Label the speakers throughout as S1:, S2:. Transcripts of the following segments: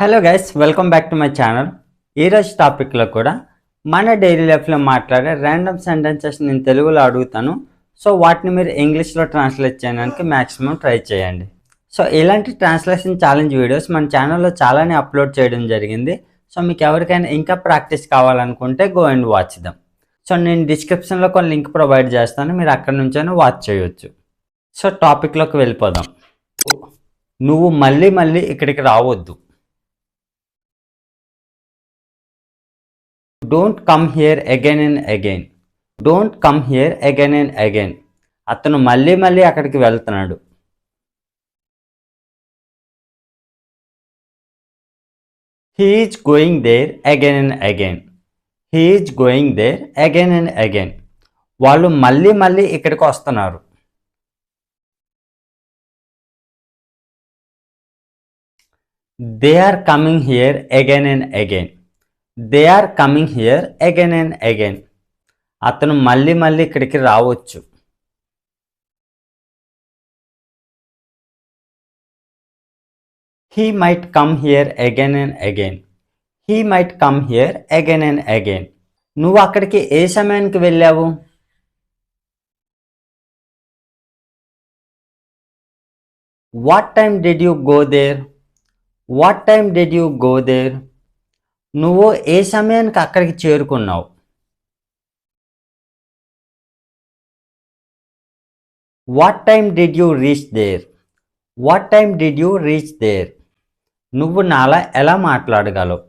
S1: Hello guys, welcome back to my channel. ఈరోజు టాపిక్లో కూడా మన డైలీ లైఫ్లో మాట్లాడే ర్యాండమ్ సెంటెన్సెస్ నేను తెలుగులో అడుగుతాను. సో వాటిని మీరు ఇంగ్లీష్లో ట్రాన్స్లేట్ చేయడానికి మ్యాక్సిమం ట్రై చేయండి. సో ఇలాంటి ట్రాన్స్లేషన్ ఛాలెంజ్ వీడియోస్ మన ఛానల్లో చాలానే అప్లోడ్ చేయడం జరిగింది. సో మీకు ఎవరికైనా ఇంకా ప్రాక్టీస్ కావాలనుకుంటే go and watch dum. So నేను డిస్క్రిప్షన్లో కొన్ని లింక్ ప్రొవైడ్ చేస్తాను, మీరు అక్కడ నుంచైనా వాచ్ చేయొచ్చు. సో టాపిక్లోకి వెళ్ళిపోదాం. నువ్వు మళ్ళీ మళ్ళీ ఇక్కడికి రావద్దు. Don't come here again and again. Don't come here again and again. అతను మళ్ళీ మళ్ళీ అక్కడికి వెళ్తున్నాడు. He is going there again and again. He is going there again and again. వాళ్ళు మళ్ళీ మళ్ళీ ఇక్కడికి వస్తున్నారు. They are coming here again and again. They are coming here again and again. అతను మళ్ళీ మళ్ళీ ఇక్కడికి రావచ్చు. He might come here again and again. He might come here again and again. నువ్వు అక్కడికి ఏ సమయానికి వెళ్ళావు? What time did you go there? What time did you go there? నువ్వు ఏ సమయానికి అక్కడికి చేరుకున్నావు? What time did you reach there? What time did you reach there? నువ్వు నాలా ఎలా మాట్లాడగలవు?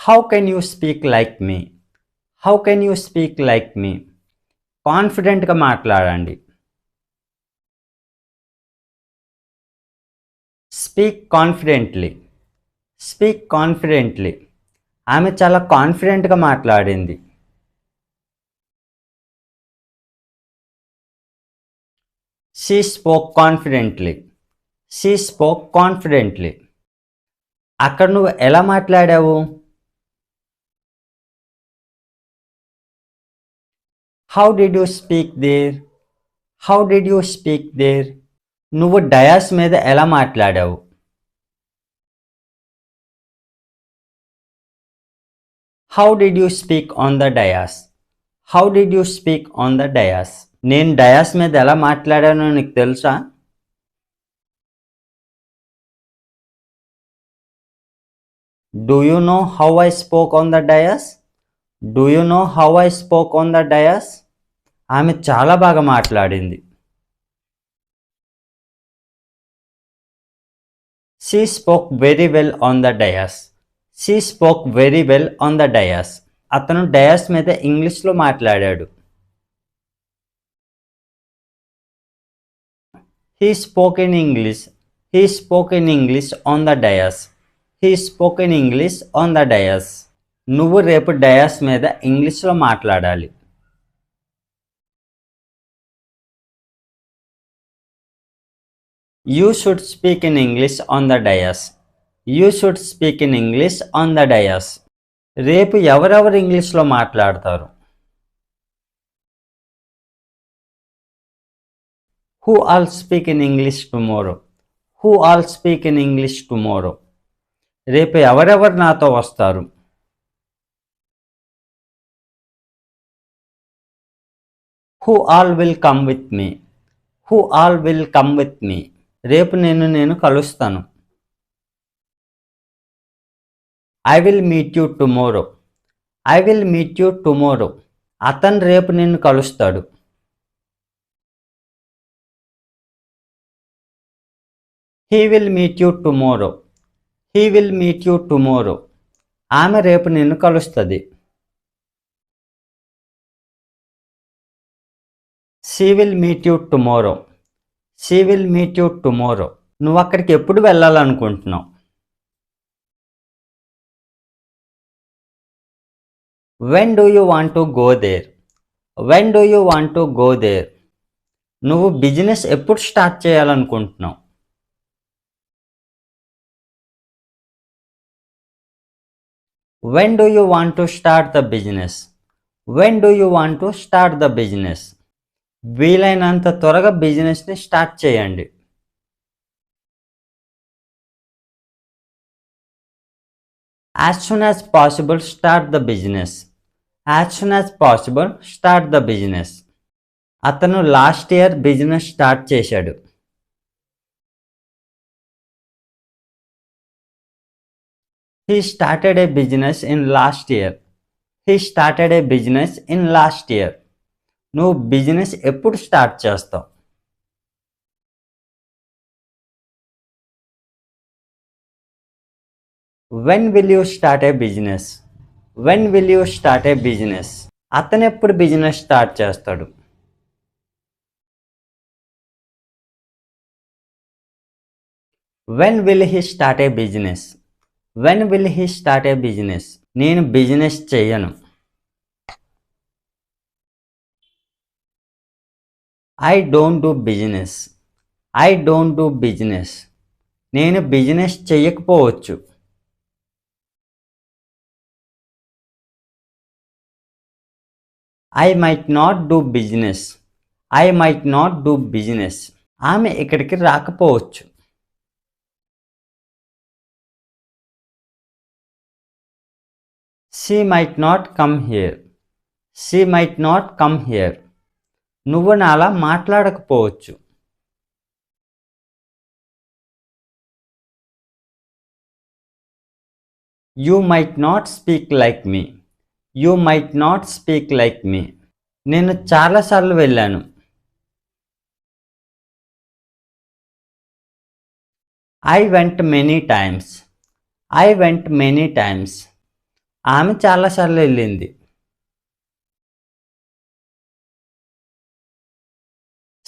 S1: How can you speak like me? How can you speak like me? కాన్ఫిడెంట్గా మాట్లాడండి. Speak confidently. Speak confidently. ఆమె చాలా కాన్ఫిడెంట్గా మాట్లాడింది. She spoke confidently. She spoke confidently. అక్కడ నువ్వు ఎలా మాట్లాడావు? How did you speak there? How did you speak there? నువ్వు డయాస్ మీద ఎలా మాట్లాడావు? How did you speak on the dais? How did you speak on the dais? నేను dais మీద ఎలా మాట్లాడానో నీకు తెలుసా? Do you know how I spoke on the dais? Do you know how I spoke on the dais? ఆమె చాలా బాగా మాట్లాడింది. She spoke very well on the dais. She spoke very well on the dais. అతను dais మీద ఇంగ్లీష్లో మాట్లాడాడు. He spoke in English. He spoke in English on the dais. He spoke in English on the dais. నువ్వు రేపు dais మీద ఇంగ్లీష్లో మాట్లాడాలి. You should speak in English on the dais. You should speak in English on the dais. రేపు ఎవరెవరు ఇంగ్లీష్లో మాట్లాడతారు? Who all speak in English tomorrow? Who all speak in English tomorrow? రేపు ఎవరెవరు నాతో వస్తారు? Who all will come with me? Who all will come with me? రేపు నేను కలుస్తాను. I will meet you tomorrow. I will meet you tomorrow. అతను రేపు నిన్ను కలుస్తాడు. He will meet you tomorrow. He will meet you tomorrow. ఆమె రేపు నిన్ను కలుస్తుంది. She will meet you tomorrow. She will meet you tomorrow. నువ్వు అక్కడికి ఎప్పుడు వెళ్ళాలనుకుంటున్నావు? When do you want to go there? When do you want to go there? నువ్వు business ఎప్పుడు స్టార్ట్ చేయాలనుకుంటున్నావు? When do you want to start the business? When do you want to start the business? వీలైనంత త్వరగా బిజినెస్ని start చేయండి. As soon as possible start the business. As soon as possible start the business. అతను last year business start చేశాడు. He started a business in last year. He started a business in last year. నువ్వు business ఎప్పుడు start చేస్తావు? When will you start a business? When will you start a business? అతను ఎప్పుడు business start చేస్తాడు? When will he start a business? When will he start a business? నేను business చేయను. I don't do business. I don't do business. నేను business చేయకపోవచ్చు. I might not do business. I might not do business. ఆమె ఇక్కడికి రాకపోవచ్చు. She might not come here. She might not come here. నువ్వు నాలా మాట్లాడకపోవచ్చు. You might not speak like me. You might not speak like me. నేను చాలాసార్లు వెళ్ళాను. I went many times. I went many times. ఆమె చాలాసార్లు వెళ్ళింది.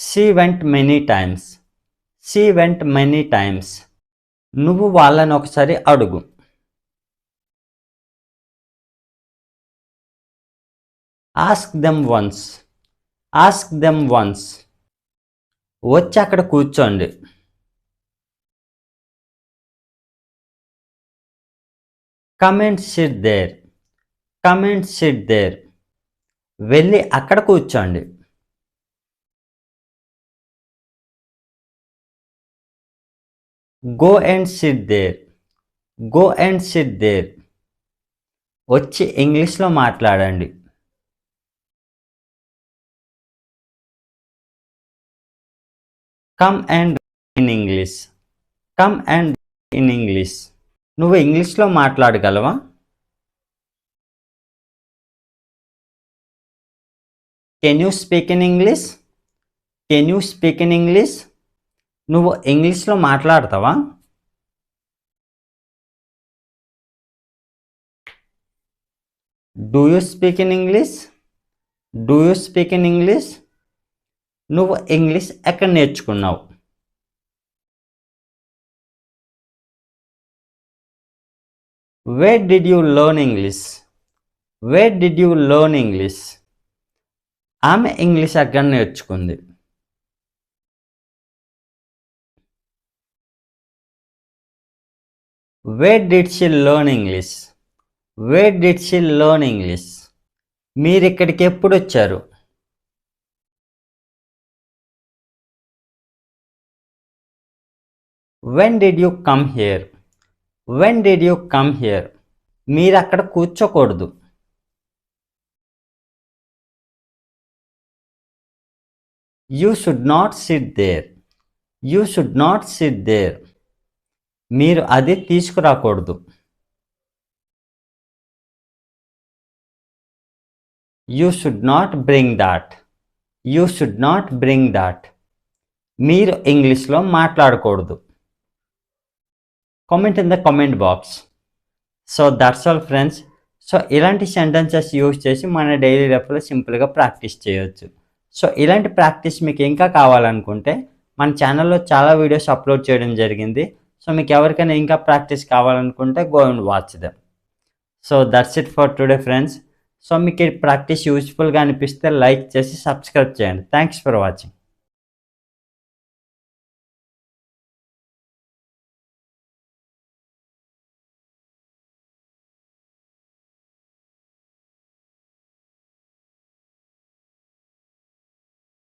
S1: She went many times. She went many times. నువ్వు వాళ్ళని ఒకసారి అడుగు. Ask them once. Ask them once. వచ్చి అక్కడ కూర్చోండి. Come and sit there. Come and sit there. వెళ్ళి అక్కడ కూర్చోండి. Go and sit there. Go and sit there. వచ్చి ఇంగ్లీష్లో మాట్లాడండి. Come and in English. Come and in English. నువ్వు ఇంగ్లీష్లో మాట్లాడగలవా? Can you speak in English? Can you speak in English? నువ్వు ఇంగ్లీష్లో మాట్లాడతావా? Do you speak in English? Do you speak in English? నువ్వు English ఎక్కడ నేర్చుకున్నావు? Where did you learn English? Where did you learn English? ఆమె English ఎక్కడ నేర్చుకుంది? Where did she learn English? Where did she learn English? మీరు ఇక్కడికి ఎప్పుడు వచ్చారు? When did you come here? When did you come here? మీరు అక్కడ కూర్చోకూడదు. You should not sit there. You should not sit there. మీరు అది తీసుకురాకూడదు. You should not bring that. You should not bring that. మీరు ఇంగ్లీష్లో మాట్లాడకూడదు. Comment in the comment box. So that's all friends. So ఇలాంటి sentences use చేసి మన daily లైఫ్లో సింపుల్గా ప్రాక్టీస్ చేయొచ్చు. సో ఇలాంటి ప్రాక్టీస్ మీకు ఇంకా కావాలనుకుంటే మన ఛానల్లో చాలా వీడియోస్ అప్లోడ్ చేయడం జరిగింది. సో మీకు ఎవరికైనా ఇంకా ప్రాక్టీస్ కావాలనుకుంటే go and watch them. So that's it for today friends. So మీకు ఈ ప్రాక్టీస్ యూస్ఫుల్గా అనిపిస్తే లైక్ చేసి సబ్స్క్రైబ్ చేయండి. Thanks for watching.